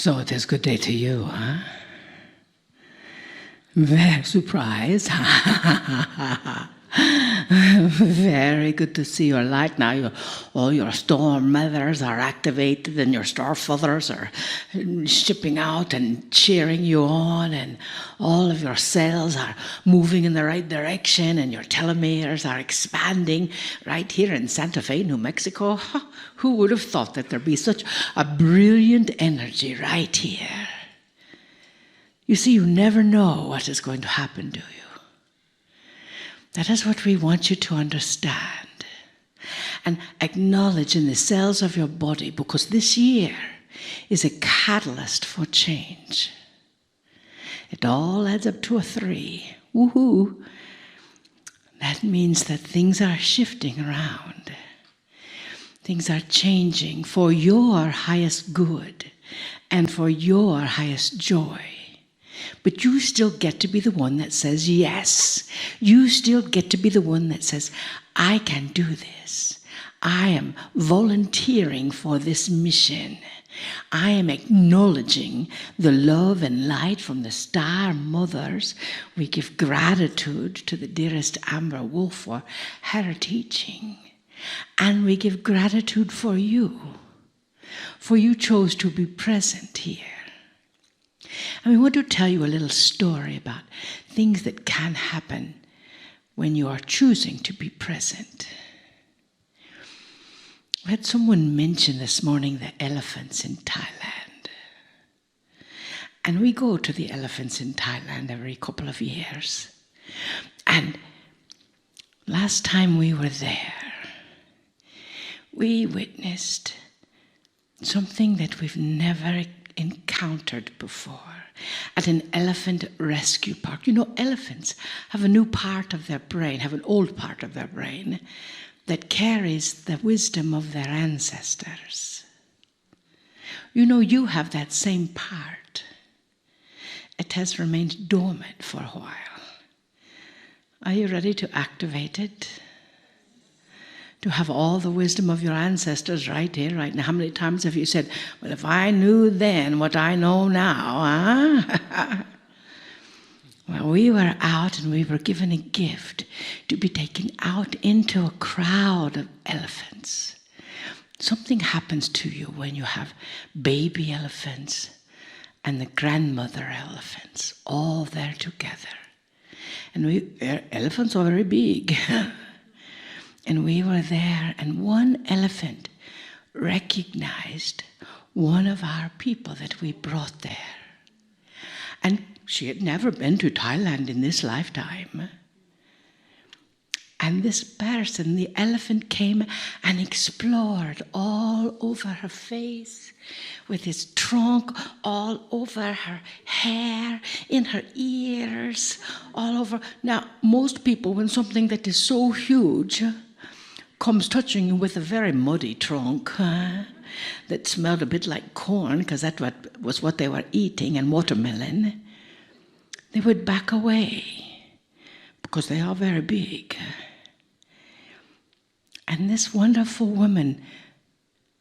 So it is good day to you, huh? Very surprised. Very good to see your light now. All your storm mothers are activated and your star fathers are shipping out and cheering you on, and all of your cells are moving in the right direction and your telomeres are expanding right here in Santa Fe, New Mexico. Who would have thought that there'd be such a brilliant energy right here? You see, you never know what is going to happen to you. That is what we want you to understand and acknowledge in the cells of your body, because this year is a catalyst for change. It all adds up to a 3. Woohoo! That means that things are shifting around. Things are changing for your highest good and for your highest joy. But you still get to be the one that says yes. You still get to be the one that says, I can do this. I am volunteering for this mission. I am acknowledging the love and light from the star mothers. We give gratitude to the dearest Amber Wolf for her teaching. And we give gratitude for you chose to be present here. And we want to tell you a little story about things that can happen when you are choosing to be present. We had someone mention this morning the elephants in Thailand. And we go to the elephants in Thailand every couple of years. And last time we were there, we witnessed something that we've never encountered before at an elephant rescue park. You know, elephants have a new part of their brain, have an old part of their brain that carries the wisdom of their ancestors. You know, you have that same part. It has remained dormant for a while. Are you ready to activate it? To have all the wisdom of your ancestors right here, right now. How many times have you said, well, if I knew then what I know now, huh? Well, we were out and we were given a gift to be taken out into a crowd of elephants. Something happens to you when you have baby elephants and the grandmother elephants all there together. And elephants are very big. And we were there, and one elephant recognized one of our people that we brought there. And she had never been to Thailand in this lifetime. And this person, the elephant, came and explored all over her face, with his trunk all over her hair, in her ears, all over. Now, most people, when something that is so huge comes touching you with a very muddy trunk that smelled a bit like corn, because that was what they were eating, and watermelon, they would back away because they are very big. And this wonderful woman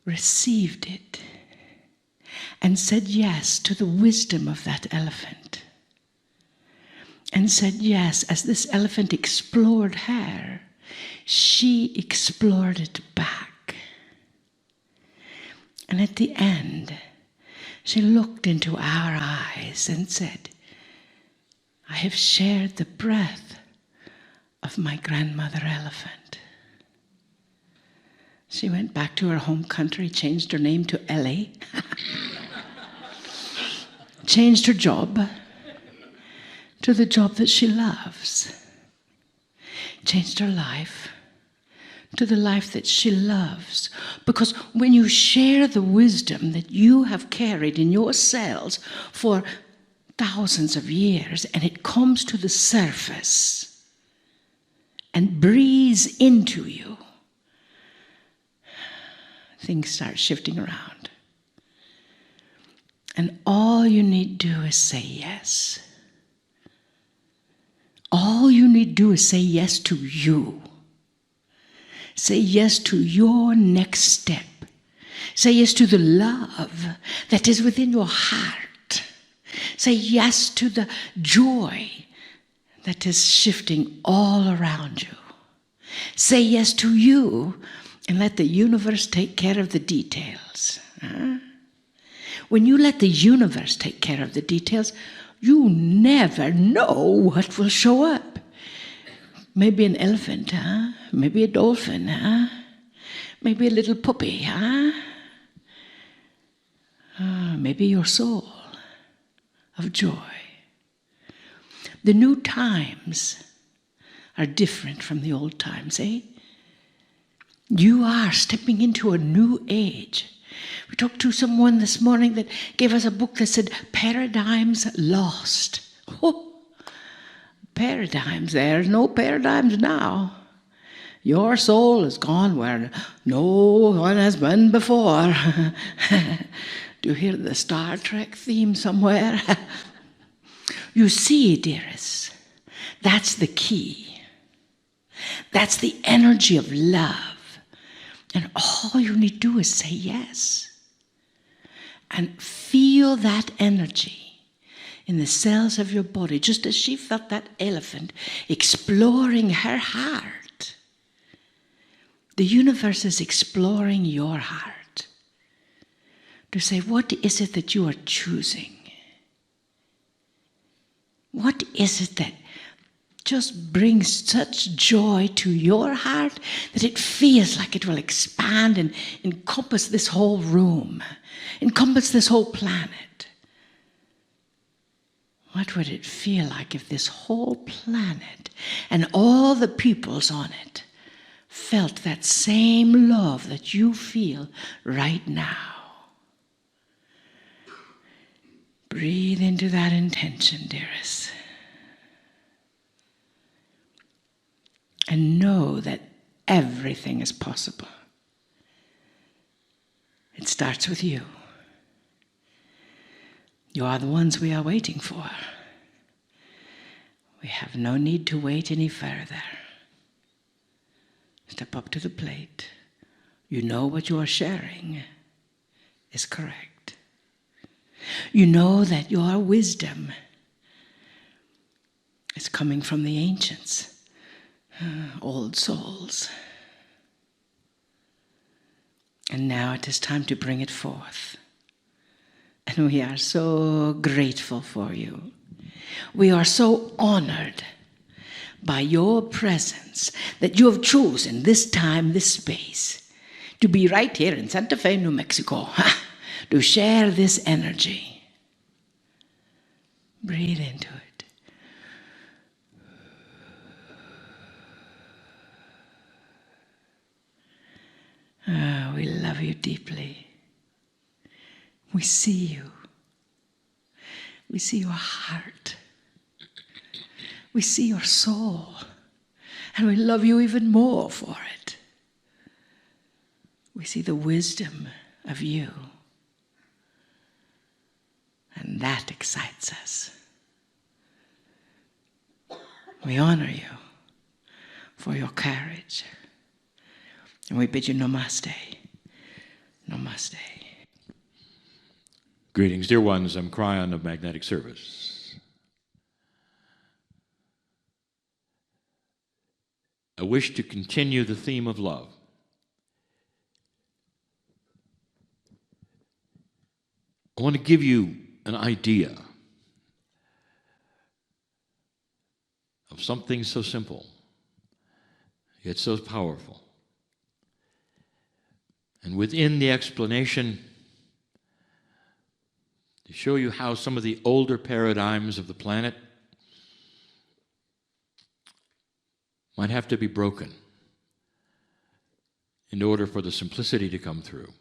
received it and said yes to the wisdom of that elephant. And said yes, as this elephant explored her, she explored it back. And at the end, she looked into our eyes and said, I have shared the breath of my grandmother elephant. She went back to her home country, changed her name to Ellie, changed her job to the job that she loves, changed her life to the life that she loves. Because when you share the wisdom that you have carried in your cells for thousands of years, and it comes to the surface and breathes into you, things start shifting around. And all you need to do is say yes. All you need to do is say yes to you. Say yes to your next step. Say yes to the love that is within your heart. Say yes to the joy that is shifting all around you. Say yes to you and let the universe take care of the details. When you let the universe take care of the details, you never know what will show up. Maybe an elephant, maybe a dolphin, maybe a little puppy, maybe your soul of joy. The new times are different from the old times, eh? You are stepping into a new age. We talked to someone this morning that gave us a book that said, Paradigms Lost. Oh, paradigms. There's no paradigms now. Your soul has gone where no one has been before. Do you hear the Star Trek theme somewhere? You see, dearest, that's the key. That's the energy of love. And all you need to do is say yes. And feel that energy in the cells of your body, just as she felt that elephant exploring her heart. The universe is exploring your heart to say, what is it that you are choosing? What is it that just brings such joy to your heart that it feels like it will expand and encompass this whole room, encompass this whole planet? What would it feel like if this whole planet and all the peoples on it felt that same love that you feel right now? Breathe into that intention, dearest. And know that everything is possible. It starts with you. You are the ones we are waiting for. We have no need to wait any further. Step up to the plate. You know what you are sharing is correct. You know that your wisdom is coming from the ancients, old souls. And now it is time to bring it forth. And we are so grateful for you. We are so honored by your presence that you have chosen this time, this space, to be right here in Santa Fe, New Mexico, to share this energy. Breathe into it. We love you deeply. We see you. We see your heart. We see your soul. And we love you even more for it. We see the wisdom of you. And that excites us. We honor you for your courage. And we bid you namaste. Namaste. Greetings, dear ones. I'm Cryon of Magnetic Service. I wish to continue the theme of love. I want to give you an idea of something so simple, yet so powerful. And within the explanation, to show you how some of the older paradigms of the planet might have to be broken in order for the simplicity to come through.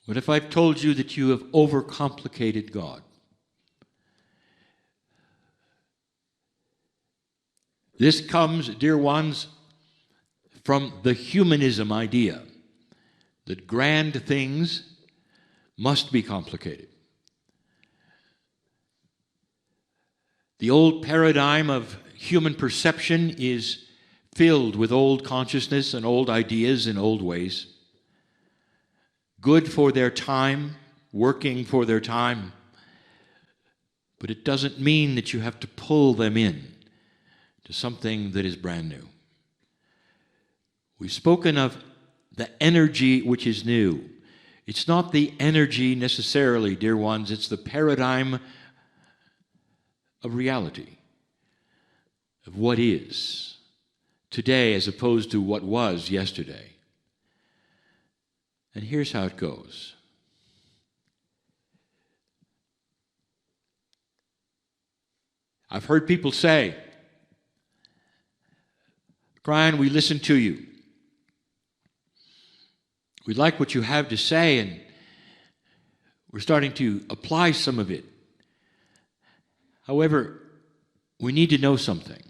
What if I've told you that you have overcomplicated God? This comes, dear ones, from the humanism idea that grand things must be complicated. The old paradigm of human perception is filled with old consciousness and old ideas and old ways, good for their time, working for their time, but it doesn't mean that you have to pull them in to something that is brand new. We've spoken of the energy which is new. It's not the energy necessarily, dear ones, it's the paradigm of reality, of what is today as opposed to what was yesterday. And here's how it goes. I've heard people say, Brian, we listen to you. We like what you have to say, and we're starting to apply some of it. However, we need to know something.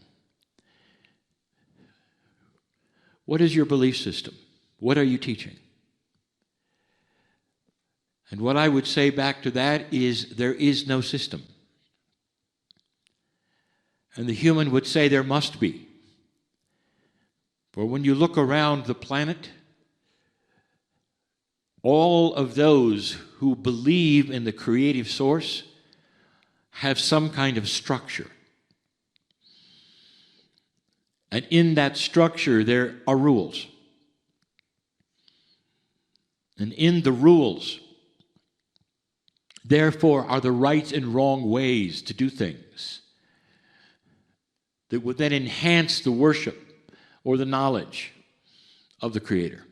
What is your belief system? What are you teaching? And what I would say back to that is there is no system. And the human would say there must be. For when you look around the planet, all of those who believe in the creative source have some kind of structure. And in that structure, there are rules. And in the rules, therefore, are the right and wrong ways to do things that would then enhance the worship or the knowledge of the Creator.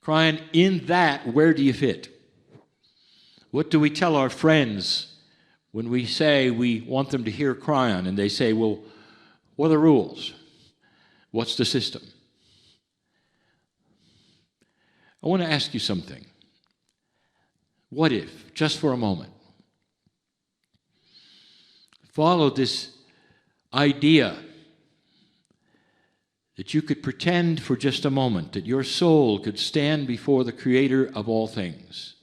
Crying, in that, where do you fit? What do we tell our friends when we say we want them to hear Cryon and they say, well, what are the rules? What's the system? I want to ask you something. What if, just for a moment, follow this idea that you could pretend for just a moment that your soul could stand before the Creator of all things,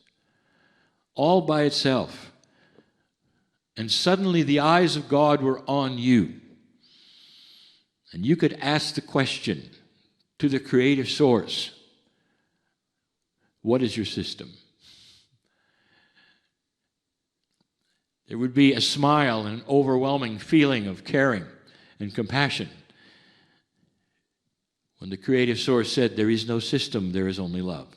all by itself, and suddenly the eyes of God were on you, and you could ask the question to the creative source, what is your system? There would be a smile and an overwhelming feeling of caring and compassion when the creative source said, there is no system, there is only love.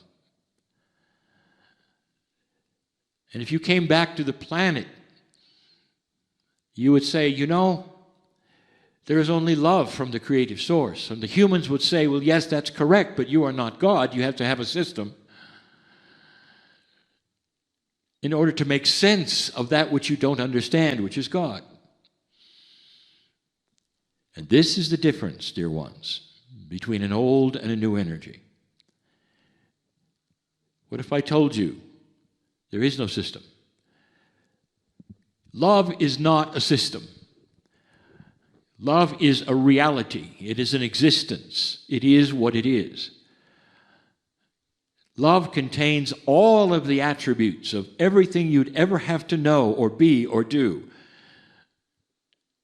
And if you came back to the planet, you would say, you know, there is only love from the creative source. And the humans would say, well, yes, that's correct, but you are not God. You have to have a system in order to make sense of that which you don't understand, which is God. And this is the difference, dear ones, between an old and a new energy. What if I told you there is no system? Love is not a system. Love is a reality. It is an existence. It is what it is. Love contains all of the attributes of everything you'd ever have to know or be or do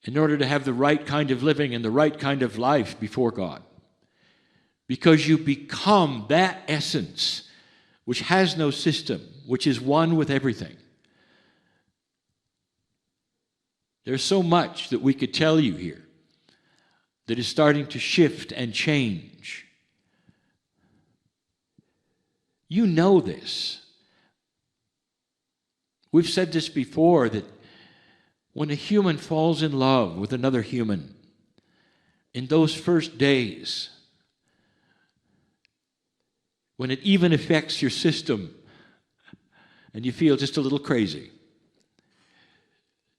in order to have the right kind of living and the right kind of life before God. Because you become that essence which has no system, which is one with everything. There's so much that we could tell you here that is starting to shift and change. You know this. We've said this before, that when a human falls in love with another human, in those first days, when it even affects your system, and you feel just a little crazy,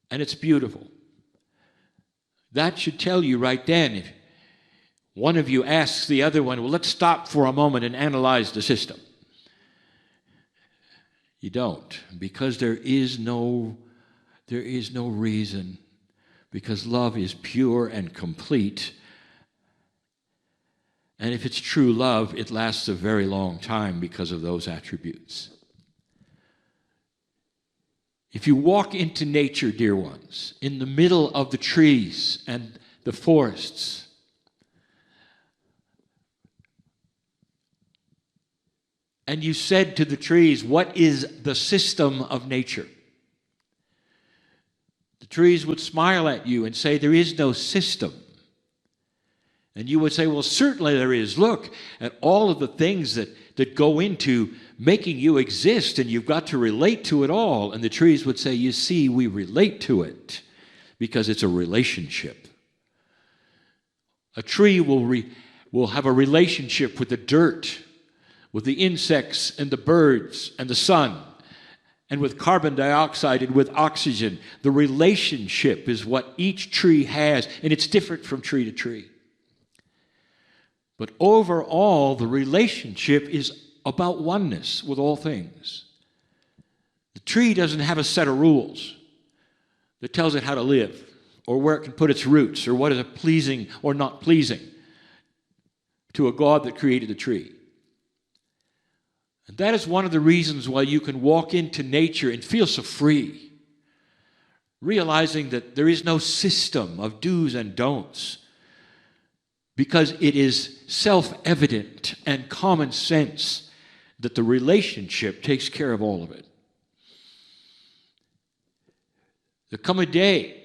and it's beautiful, that should tell you right then, if one of you asks the other one, well, let's stop for a moment and analyze the system. You don't, because there is no reason, because love is pure and complete. And if it's true love, it lasts a very long time because of those attributes. If you walk into nature, dear ones, in the middle of the trees and the forests, and you said to the trees, what is the system of nature? The trees would smile at you and say, there is no system. And you would say, well, certainly there is. Look at all of the things that go into making you exist, and you've got to relate to it all. And the trees would say, you see, we relate to it because it's a relationship. A tree will have a relationship with the dirt, with the insects and the birds and the sun, and with carbon dioxide and with oxygen. The relationship is what each tree has, and it's different from tree to tree. But overall, the relationship is about oneness with all things. The tree doesn't have a set of rules that tells it how to live, or where it can put its roots, or what is pleasing or not pleasing to a God that created the tree. And that is one of the reasons why you can walk into nature and feel so free, realizing that there is no system of do's and don'ts, because it is self-evident and common sense that the relationship takes care of all of it. There come a day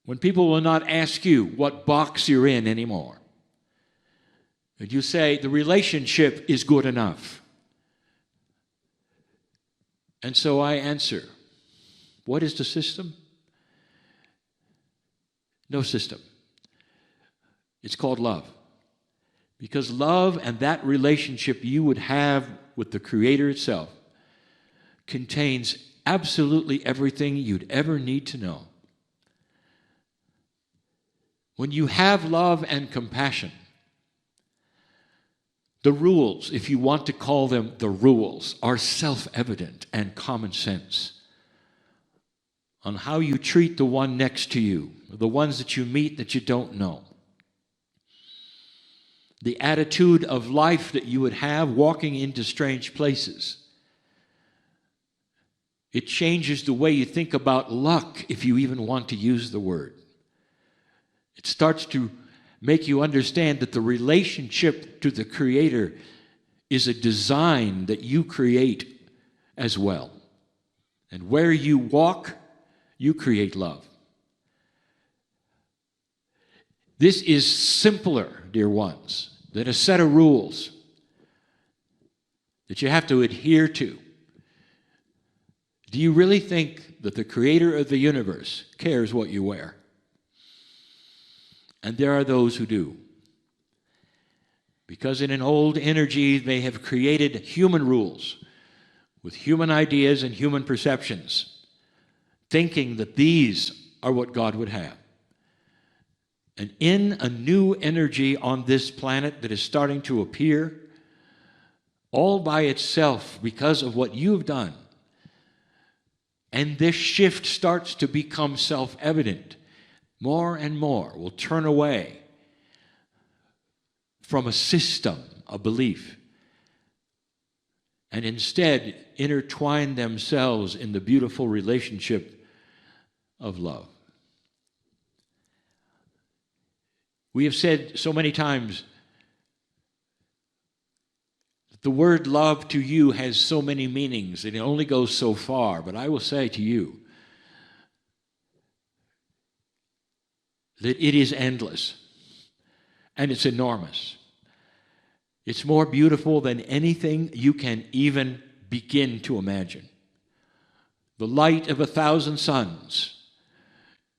when people will not ask you what box you're in anymore. And you say, the relationship is good enough. And so I answer, what is the system? No system. It's called love. Because love and that relationship you would have with the Creator itself contains absolutely everything you'd ever need to know. When you have love and compassion, the rules, if you want to call them the rules, are self-evident and common sense on how you treat the one next to you, the ones that you meet that you don't know. The attitude of life that you would have walking into strange places. It changes the way you think about luck, if you even want to use the word. It starts to make you understand that the relationship to the Creator is a design that you create as well. And where you walk, you create love. This is simpler, dear ones, than a set of rules that you have to adhere to. Do you really think that the Creator of the universe cares what you wear? And there are those who do. Because in an old energy, they have created human rules with human ideas and human perceptions, thinking that these are what God would have. And in a new energy on this planet that is starting to appear, all by itself because of what you've done, and this shift starts to become self-evident, more and more will turn away from a system, a belief, and instead intertwine themselves in the beautiful relationship of love. We have said so many times that the word love to you has so many meanings and it only goes so far, but I will say to you that it is endless and it's enormous. It's more beautiful than anything you can even begin to imagine. The light of 1,000 suns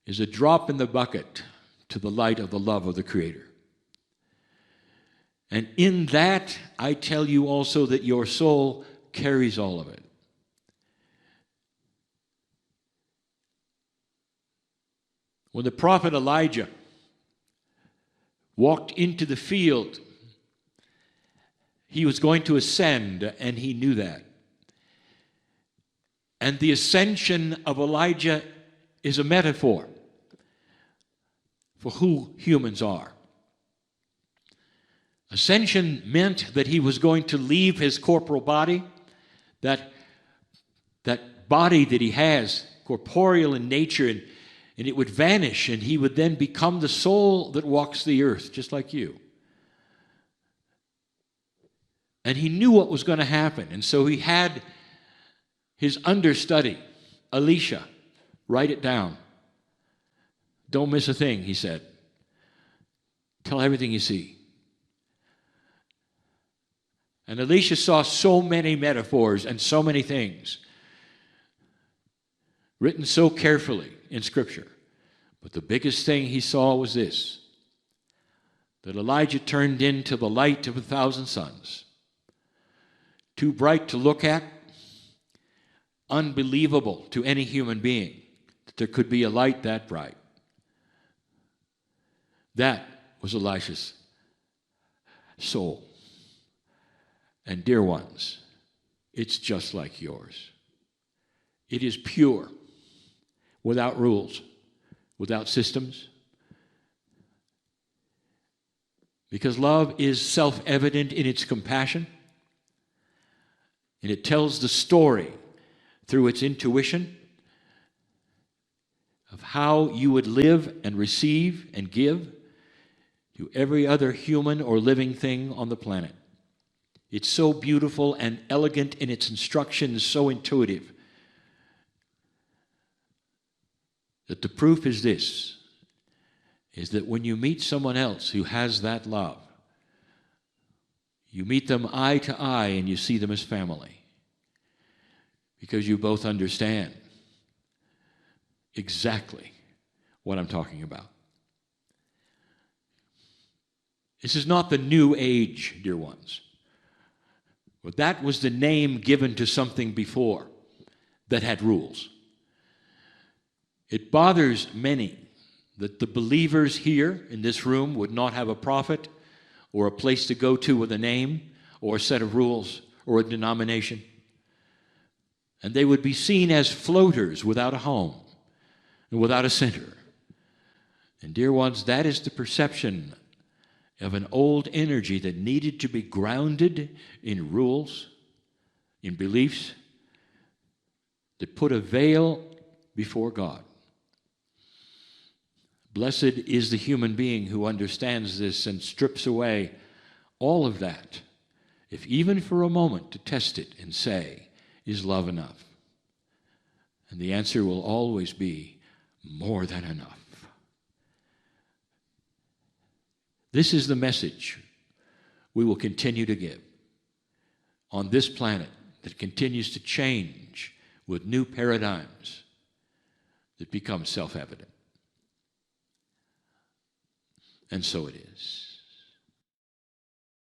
is a drop in the bucket to the light of the love of the Creator. And in that, I tell you also that your soul carries all of it. When the prophet Elijah walked into the field, he was going to ascend, and he knew that. And the ascension of Elijah is a metaphor for who humans are. Ascension meant that he was going to leave his corporal body, that body that he has, corporeal in nature, and it would vanish, and he would then become the soul that walks the earth, just like you. And he knew what was going to happen. And so he had his understudy, Elisha, write it down. Don't miss a thing, he said. Tell everything you see. And Elisha saw so many metaphors and so many things written so carefully in Scripture. But the biggest thing he saw was this, that Elijah turned into the light of 1,000 suns. Too bright to look at, unbelievable to any human being that there could be a light that bright. That was Elisha's soul. And dear ones, it's just like yours. It is pure, without rules, without systems. Because love is self-evident in its compassion, and it tells the story through its intuition of how you would live and receive and give to every other human or living thing on the planet. It's so beautiful and elegant in its instructions, so intuitive, that the proof is this, is that when you meet someone else who has that love, you meet them eye to eye and you see them as family, because you both understand exactly what I'm talking about. This is not the new age, dear ones. But that was the name given to something before that had rules. It bothers many that the believers here in this room would not have a prophet or a place to go to with a name or a set of rules or a denomination. And they would be seen as floaters without a home and without a center. And dear ones, that is the perception of an old energy that needed to be grounded in rules, in beliefs, that put a veil before God. Blessed is the human being who understands this and strips away all of that, if even for a moment to test it and say, is love enough? And the answer will always be more than enough. This is the message we will continue to give on this planet that continues to change with new paradigms that become self-evident. And so it is.